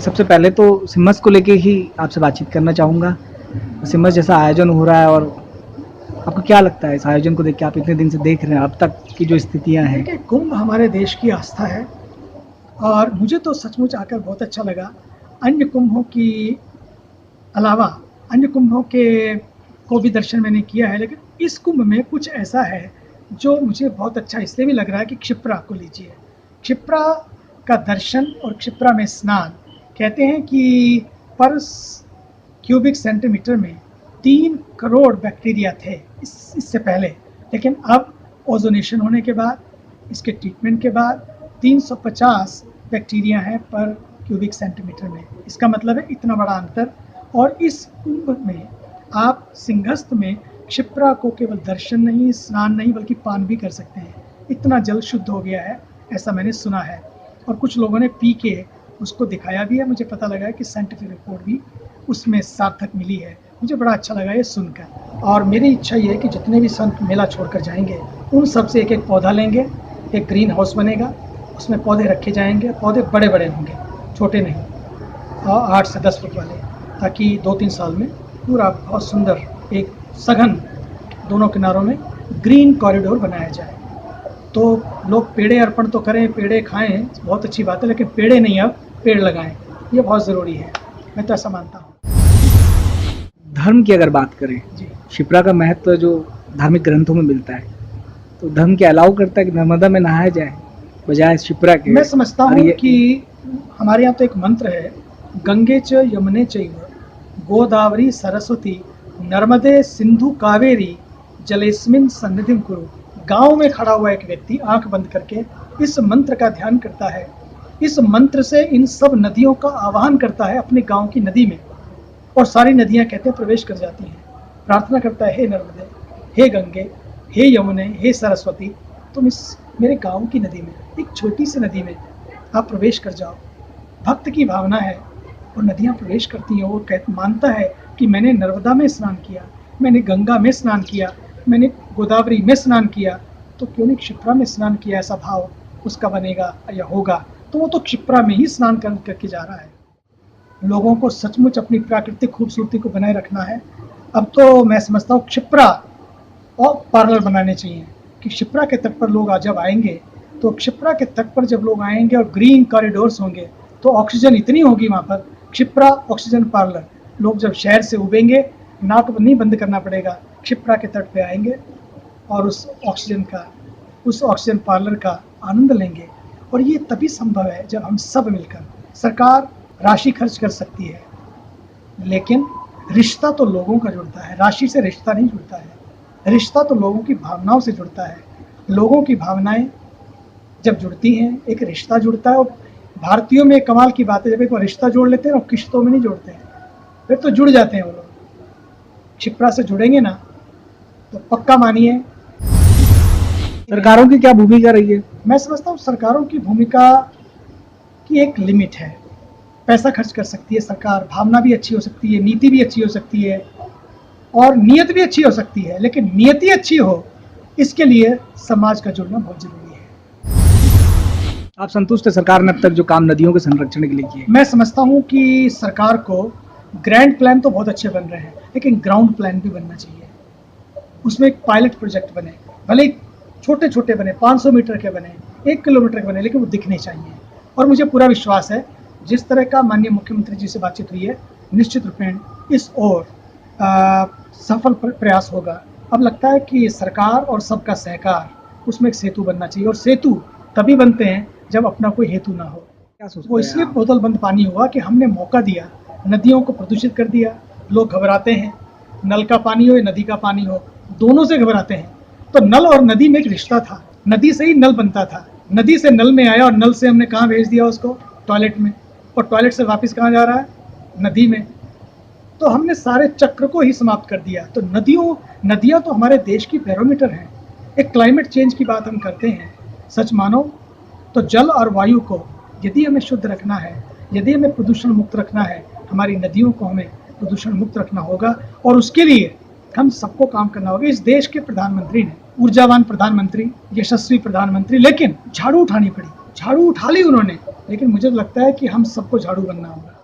सबसे पहले तो सिमस को लेके ही आपसे बातचीत करना चाहूँगा। सिमस जैसा आयोजन हो रहा है और आपको क्या लगता है इस आयोजन को देख के, आप इतने दिन से देख रहे हैं अब तक की जो स्थितियाँ हैं? देखिए, कुंभ हमारे देश की आस्था है और मुझे तो सचमुच आकर बहुत अच्छा लगा। अन्य कुंभों की अलावा अन्य कुंभों के को भी दर्शन मैंने किया है, लेकिन इस कुंभ में कुछ ऐसा है जो मुझे बहुत अच्छा इसलिए भी लग रहा है कि क्षिप्रा को लीजिए। क्षिप्रा का दर्शन और क्षिप्रा में स्नान, कहते हैं कि पर क्यूबिक सेंटीमीटर में 3 करोड़ बैक्टीरिया थे इससे पहले, लेकिन अब ओजोनेशन होने के बाद, इसके ट्रीटमेंट के बाद 350 बैक्टीरिया हैं पर क्यूबिक सेंटीमीटर में। इसका मतलब है इतना बड़ा अंतर। और इस कुंभ में आप सिंहस्थ में क्षिप्रा को केवल दर्शन नहीं, स्नान नहीं, बल्कि पान भी कर सकते हैं। इतना जल शुद्ध हो गया है, ऐसा मैंने सुना है। और कुछ लोगों ने पी के उसको दिखाया भी है। मुझे पता लगा है कि साइंटिफिक रिपोर्ट भी उसमें सार्थक मिली है। मुझे बड़ा अच्छा लगा ये सुनकर। और मेरी इच्छा ये है कि जितने भी संत मेला छोड़कर जाएंगे, उन सब से एक एक पौधा लेंगे। एक ग्रीन हाउस बनेगा, उसमें पौधे रखे जाएंगे। पौधे बड़े बड़े होंगे, छोटे नहीं, और 8 से 10 फुट वाले, ताकि 2-3 साल में पूरा बहुत सुंदर एक सघन दोनों किनारों में ग्रीन कॉरिडोर बनाया जाए। तो लोग पेड़े अर्पण तो करें, पेड़े खाएं, बहुत अच्छी बात है, लेकिन पेड़े नहीं, अब पेड़ लगाएं, ये बहुत ज़रूरी है। मैं तो ऐसा मानता हूँ। धर्म की अगर बात करें जी, क्षिप्रा का महत्व जो धार्मिक ग्रंथों में मिलता है, तो धर्म के अलाउ करता है कि नर्मदा में नहाया जाए बजाय क्षिप्रा के? मैं समझता और हूँ ये कि हमारे यहाँ तो एक मंत्र है, गंगे च यमुने चैव गोदावरी सरस्वती नर्मदे सिंधु कावेरी जलेस्मिन सन्निधिं कुरु। गांव में खड़ा हुआ एक व्यक्ति आंख बंद करके इस मंत्र का ध्यान करता है। इस मंत्र से इन सब नदियों का आवाहन करता है अपने गांव की नदी में, और सारी नदियां कहते हैं प्रवेश कर जाती हैं। प्रार्थना करता है, हे नर्मदे, हे गंगे, हे यमुने, हे सरस्वती, तुम इस मेरे गांव की नदी में, एक छोटी सी नदी में आप प्रवेश कर जाओ। भक्त की भावना है और नदियां प्रवेश करती हैं। वो मानता है कि मैंने नर्मदा में स्नान किया, मैंने गंगा में स्नान किया, मैंने गोदावरी में स्नान किया, तो क्यों नहीं क्षिप्रा में स्नान किया। ऐसा भाव उसका बनेगा या होगा, तो वो तो क्षिप्रा में ही स्नान करके जा रहा है। लोगों को सचमुच अपनी प्राकृतिक खूबसूरती को बनाए रखना है। अब तो मैं समझता हूँ क्षिप्रा और पार्लर बनाने चाहिए कि क्षिप्रा के तट पर लोग जब आएंगे, तो क्षिप्रा के तट पर जब लोग आएंगे और ग्रीन कॉरिडोर्स होंगे, तो ऑक्सीजन इतनी होगी वहाँ पर, क्षिप्रा ऑक्सीजन पार्लर। लोग जब शहर से उबेंगे, नाक नहीं बंद करना पड़ेगा, क्षिप्रा के तट पे आएंगे और उस ऑक्सीजन पार्लर का आनंद लेंगे। और ये तभी संभव है जब हम सब मिलकर, सरकार राशि खर्च कर सकती है, लेकिन रिश्ता तो लोगों का जुड़ता है, राशि से रिश्ता नहीं जुड़ता है। रिश्ता तो लोगों की भावनाओं से जुड़ता है। लोगों की भावनाएं जब जुड़ती हैं, एक रिश्ता जुड़ता है। और भारतीयों में कमाल की बात है, जब एक बार रिश्ता जोड़ लेते हैं और किश्तों में नहीं जोड़ते हैं, फिर तो जुड़ जाते हैं वो लोग। क्षिप्रा से जुड़ेंगे ना, तो पक्का मानिए। सरकारों की क्या भूमिका रही है? मैं समझता हूँ सरकारों की भूमिका की एक लिमिट है। पैसा खर्च कर सकती है सरकार, भावना भी अच्छी हो सकती है, नीति भी अच्छी हो सकती है, और नियत भी अच्छी हो सकती है, लेकिन नियति अच्छी हो, इसके लिए समाज का जुड़ना बहुत जरूरी है। आप संतुष्ट है सरकार ने अब तक जो काम नदियों के संरक्षण के लिए किए? मैं समझता हूँ कि सरकार को ग्रैंड प्लान तो बहुत अच्छे बन रहे हैं, लेकिन ग्राउंड प्लान भी बनना चाहिए। उसमें एक पायलट प्रोजेक्ट बने, भले ही छोटे छोटे बने, 500 मीटर के बने, 1 किलोमीटर के बने, लेकिन वो दिखने चाहिए। और मुझे पूरा विश्वास है, जिस तरह का माननीय मुख्यमंत्री जी से बातचीत हुई है, निश्चित रूपेण इस ओर सफल प्रयास होगा। अब लगता है कि सरकार और सबका सहकार, उसमें एक सेतु बनना चाहिए। और सेतु तभी बनते हैं जब अपना कोई हेतु ना हो। क्या सोचते वो हैं इसलिए आप? बोतल बंद पानी हुआ कि हमने मौका दिया, नदियों को प्रदूषित कर दिया। लोग घबराते हैं, नल का पानी हो या नदी का पानी हो, दोनों से घबराते हैं। तो नल और नदी में एक रिश्ता था, नदी से ही नल बनता था, नदी से नल में आया, और नल से हमने कहाँ भेज दिया उसको, टॉयलेट में, और टॉयलेट से वापस कहाँ जा रहा है, नदी में। तो हमने सारे चक्र को ही समाप्त कर दिया। तो नदियाँ तो हमारे देश की बैरोमीटर हैं। एक क्लाइमेट चेंज की बात हम करते हैं, सच मानो तो जल और वायु को यदि हमें शुद्ध रखना है, यदि हमें प्रदूषण मुक्त रखना है, हमारी नदियों को हमें प्रदूषण मुक्त रखना होगा। और उसके लिए हम सबको काम करना होगा। इस देश के प्रधानमंत्री ने, ऊर्जावान प्रधानमंत्री, यशस्वी प्रधानमंत्री, लेकिन झाड़ू उठानी पड़ी, झाड़ू उठा ली उन्होंने, लेकिन मुझे तो लगता है कि हम सबको झाड़ू बनना होगा।